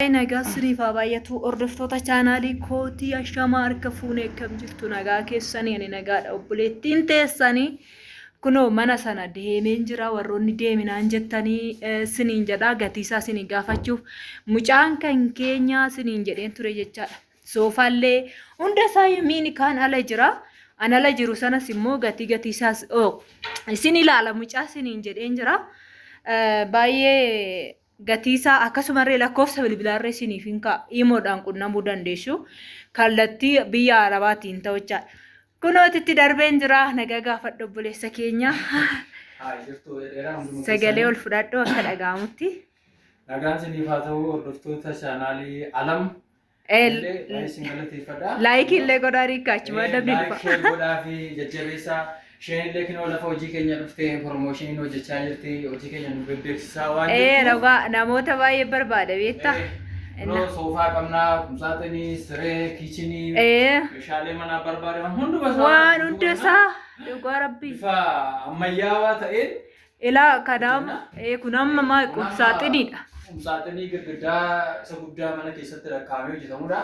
Nagaa siriifaa baay'atu hordoftoota chaanaalii kootii ashamaa harka fuunee akkam jirtu nagaa keessanii ani nagaadha obboleettiin teessanii kunoo mana sana deemeen jira warroonni deeminaan jettanii siniin jedhaa gatiisaa sinii gaafachuuf mucaan kan keenya siniin jedheen ture jechaadha soofaallee hunda isaa yemiin kaan ala jira an ala jiru sanas immoo gatiisaas isin ilaala mucaa siniin jedheen jira baay'ee gatiisa akkasumarree lakkoofsa bilbilaarree isiniif hin kaa'u imoodhaan qunnamuu dandeessu kallattii biyya arabaatiin ta'uchaa kunootitti darbeen jira nagaa gaafadhu obboleessa keenya sagalee ol fudhadhu akka dhaga'amutti nagaan isiniif haa ta'u hordoftoota chaanaalii alam laayikii illee godhaa riikkachuma dabni dhufa laayikii godhaa fi jajjabeessaa Shane lekin wala fawji Kenya dhufte promotion hojjechaa jirti hojii keenya nu beeksisaa waan dhagaa namoota baay'ee barbaada beektaa soofaa qabnaa kumsaaxanii siree kiichinii meeshaalee manaa barbaadan hundumaa waan hundasaa dhugaa rabbii bifa ammayyaawaa ta'een ilaa kanaam kun amma kumsaaxiniidha kumsaaxinii girgiddaa isa guddaa mana keessatti rakkaamee hojjetamudha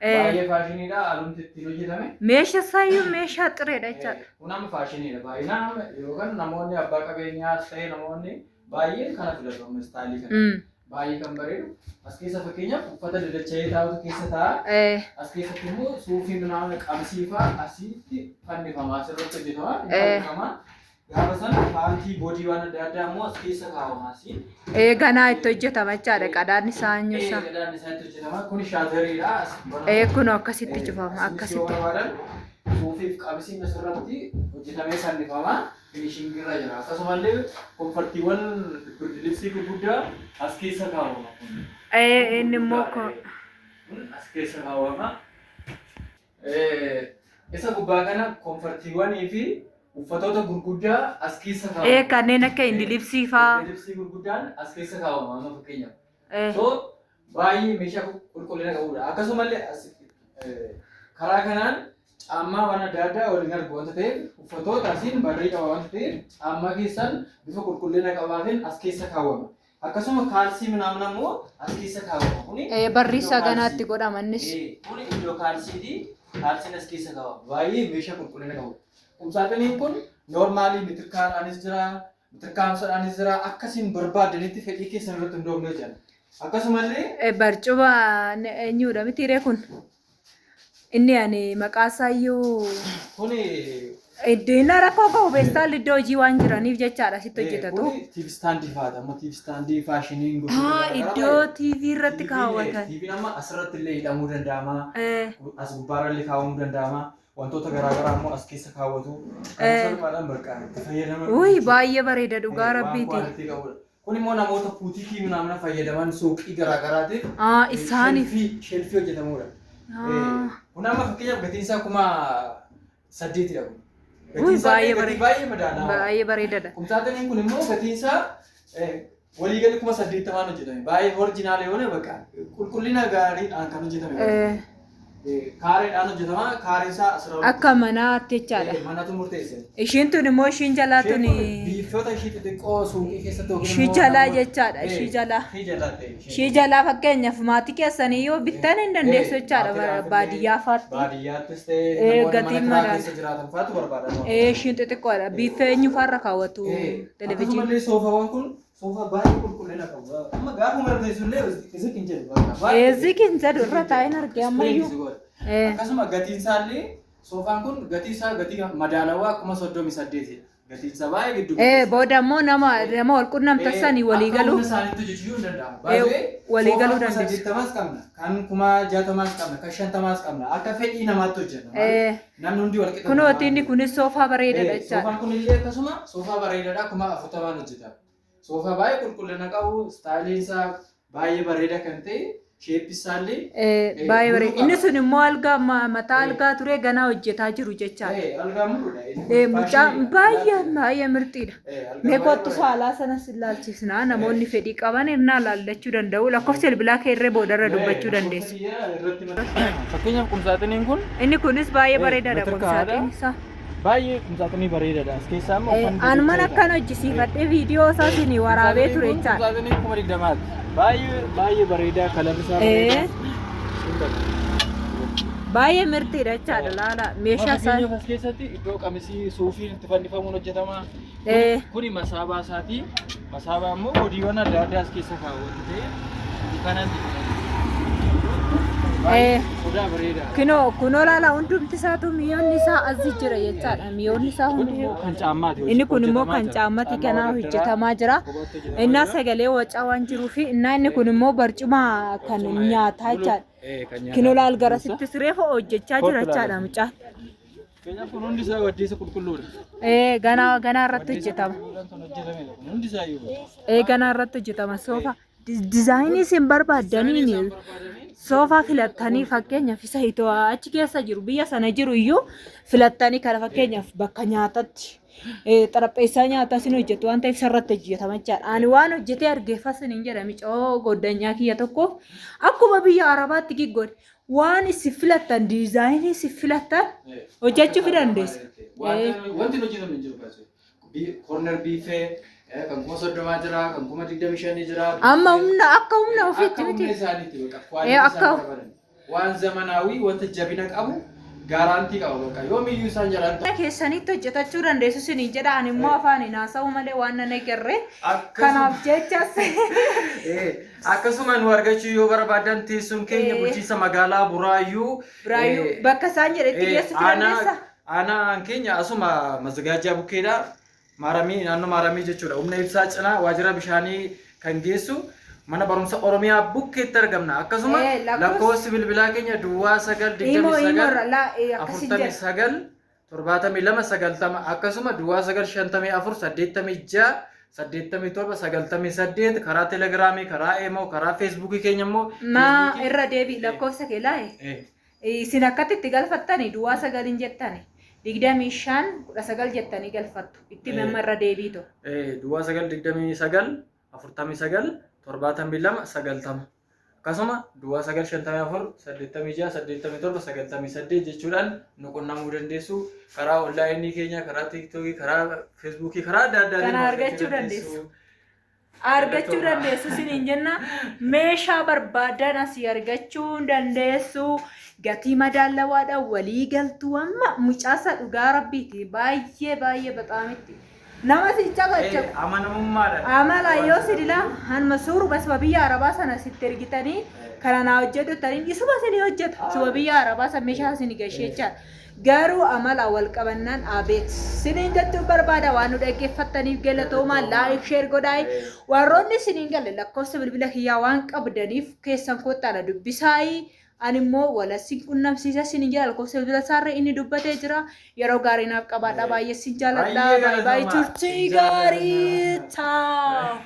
baay'ee faashiniidha alumti ittiin hojjetame meeshaa saayyuu meeshaa xireedha jechaadha kun amma faashiniidha baay'inaan yookaan namoonni abbaa qabeenyaas ta'e namoonni baay'een kana filatu istaayilii kana baay'ee kan bareedu as keessa fakkeenyaaf uffata dadacha'ee taa'utu keessa taa'a as keessatti immoo suufiin naannoo qamisiifaa asitti fannifamaa asirratti hojjetama fannifamaa gaafa sana paantii boodii waan adda addaa immoo as keessa kaa'amaa asiin ganaa itti hojjetama jechaadha qadaan isaa nyuusa qadaan isaa itti hojjetama kun shaatariidha kun akkasitti cufama akkasitti suufiif qamisiin asirratti hojjetamee fannifamaa finishingii irra jira akkasumallee komfortiiwwan birdilibsii gurguddaa as keessa kaawwama inni immoo as keessa kaawwama isa gubbaa kana komfortiiwwanii fi uffatoota gurguddaa as keessa kaawwama kanneen akka indilibsii faa indilibsii gurguddaan as keessa kaawwama amma fakkeenyaaf so baay'ee meeshaa qulqullina qabudha akkasumallee karaa kanaan caammaa waan adda addaa waliin argu wanta ta'eef uffatoota asiin barree qaba wanta ta'eef caammaa keessan bifa qulqullina qabaatiin as keessa kaawwama akkasuma kaalsii minaamin ammoo as keessa kaawwama kuni barriisa ganaatti godhamannis kuni iddoo kaalsiiti kaalsiin as keessa kaawwama baay'ee meeshaa qulqullina qabu kumsaaxiniin kun noormaalii mitirkaadhaanis jira mitirkaamsadhaanis jira akkasiin barbaadanitti fedhii keessan irratti hundoofnee jira akkasumallee barcuma eenyudha mitiiree kun inni ani maqaasayyuu kun iddina rakkoo qabu beestaan iddoo hojii waan jiraniif jechaadha sitti hojjetatu TV standii faata ammoo TV standii faashiniin iddoo TV irratti kaawwatan TV amma asirratti illee hidhamuu danda'ama as gubbaarra illee kaawwamuu danda'ama wantoota garaagaraa ammoo as keessa kaawwatu kan salphaadhaan barqaan itti fayyadaman uy baay'ee bareeda dhugaa rabbiiti kun immoo namoota puutikii minamna fayyadaman suuqii garaagaraatiif isaaniif shelfii hojjetamudha kun amma fakkeenyaaf gatiin isaa kuma 8 dha baay'ee madaala baay'ee bareedadha kumsaaxiniin kun immoo gatiin isaa waliigalii kuma 80 hojjetame baay'ee oriijinaal yoo ta'e bakka qulqullina gaariidhaan kan hojjetame kaareedhaan hojjetama kaareen isaa asirra akka manaatti jechaadha manatu murteesse ishiin tun immoo ishiin jalaa tun biiftoota ishii xixiqqoo suuqii keessatti ishii jalaa jechaadha ishii jalaa fakkeenyaaf maatii keessanii yoo bittan hin dandeessu jechaadha baadiyyaattis ta'e gatiin keessa jiraatan faatu barbaadama ishiin xixiqqoodha biiffee eenyufaarra kaawwatu televezyiinii akkasumallee soofawwan kun soofaa baay'ee qulqullina qabu amma gaafa marteessullee izikin jedhu izikin jedhu irra taa'een argee ammayyuu akkasuma gatiin isaallee soofaan kun gatii isaa gatii madaalawaa 38 gatiin isaa baay'ee giddu booda immoo nama wal qunnamtassanii walii galuu isaaniitu jechuu hin danda'amu walii galuu dandeessu 80 qabna kan 60 qabna kan 50 qabna akka fedhii namaatti hojjenna namni hundi wal qixa kunootiin kunis soofaa bareedaadha jechaadha soofaan kun illee akkasuma soofaa bareedaadha 40 hojjetama soofaa baay'ee qulqullina qabu istaayiliin isaa baay'ee bareeda kan ta'e sheeppi isaallee baay'ee bareeda inni sun immoo algaa mataa algaa ture ganaa hojjetaa jiru jechaadha algaa muruudha mucaa baay'ee mirxiidha mee kottu saalaa sanas ilaalchisnaa namoonni fedhii qaban irnaa laallachuu danda'u lakkoofsa bilbilaa kee irree boodarra dubbachuu dandeessu fakkeenyaaf kumsaaxiniin kun inni kunis baay'ee bareedaadha kumsaaxin isaa baay'ee kumsaaxinii bareedaadha as keessaa immoo an mana akkan hojjisiifadhe viidiyoo isaatiin waraabee ture jechaadha kumsaaxinii 20 baay'ee bareedaa kalarri isaa bareedaa. Baay'ee mirtiidha jechaadha laala meeshaa isaa. As keessatti iddoo qamisii suufiin itti fannifamuun hojjetama. Kuni masaabaa isaati. Masaabaa immoo hojiiwwan adda addaa as keessa kaawwatu ta'e kanatti. Kunoo laala hundumti isaatu mi'oonni isaa as jira jechaadha. Mi'oonni isaa hundi kan caammaati. Inni kun immoo kan caammaati kanaa hojjetamaa jira. Innaa sagalee wacaa waan jiruufi inni kun immoo barcuma kan nyaataa jechaadha. Kunoo laal garasitti sireefa hojjechaa jira jechaadha mucaan. Kun hundi isaa waddeessa qulqulluudha. Ganaa irratti hojjetama. Ganaa irratti hojjetama soofa. Dizaayinii isin barbaadaniin soofaa filattanii fakkeenyaaf isa itoo achi keessa jiru biyya sana jiru iyyuu filattanii kana fakkeenyaaf bakka nyaatatti xarapheessaa nyaataa isin hojjetu waan ta'eef sarratti hojjetama jechaadha. Ani waan hojjetee argeeffas hin jedhami coo goddanyaa kiyya tokko akkuma biyya Arabaatti giggoodhe waan isin filattan dizaayinii isin filattan hojjechuu fi dandeessa. Wanti hojjetamu hin jiru korner biifee kan kuma 30 jira kan kuma 25 jira. Amma akka humna ofiitti miti. Akka waan zamanaawi wanta jabina qabu garantii qaba bakka yoomiyyuu isaan jalaan. Keessanitti hojjetachuu dandeessu isin jedha ani immoo afaan naasa'u malee waan nan egerre kanaaf jechas. Akkasuma nu argachuu yoo barbaadan teessoon keenya bulchiinsa magaalaa Buraayyuu bakka isaan jedhetti geessu dandeessa. Aanaan keenya asuma mazgaajaa bukkeedha. Maramii naannoo maramii jechuudha. Humna ibsaa cinaa waajjira bishaanii kan geessu mana barumsa Oromiyaa bukkeetti argamna. Akkasuma lakkoofsi bilbilaa keenya Duwwaa 929 akkasuma Duwwaa 954 karaa telegiraamii karaa eemoo karaa feesbuukii keenya immoo irra deebii lakkoofsa kee laa'e isin akkatti itti galfattani Duwwaa 9 jettani. 25 jettanii galfattu itti memmarra deebiito. Duwwaa 929 49 72 90 akkasuma Duwwaa 954 86 87 jechuudhaan nu qunnamuu dandeessu. Karaa onlaayinii keenya karaa tiiktookii karaa feesbuukii karaa adda addaa kana argachuu dandeessu. Argachuu dandeessu isiniin jenna meeshaa barbaadan asii argachuu dandeessu. Gatii madaalawaadhaan walii galtuu amma mucaasa dhugaa rabbiiti baay'ee baxaamitti nama si caqacha amala yoo sidila hanma suuru basba biyya Arabaa sana sitti ergitanii kana na hojjetanii isuma sini hojjeta suba biyya Arabaa sana meeshaa sini gasheecha garuu amala wal qabannaan abeet siniin jechuun barbaada waan nu dhaggeeffattaniif galatoomaa laayik sheer godhaay warroonni siniin galle lakkoofsa bilbila kiyyaa waan qabdaniif keessan koottaadha dubbisaayii. Animmoo walasiin qunnamsiisa isin jala lakkoofsa bilbila isaarra inni dubbatee jira yeroo gaarii naaf qabaadha baay'ee sin jaaladha baay'ee turtii gaarii taa.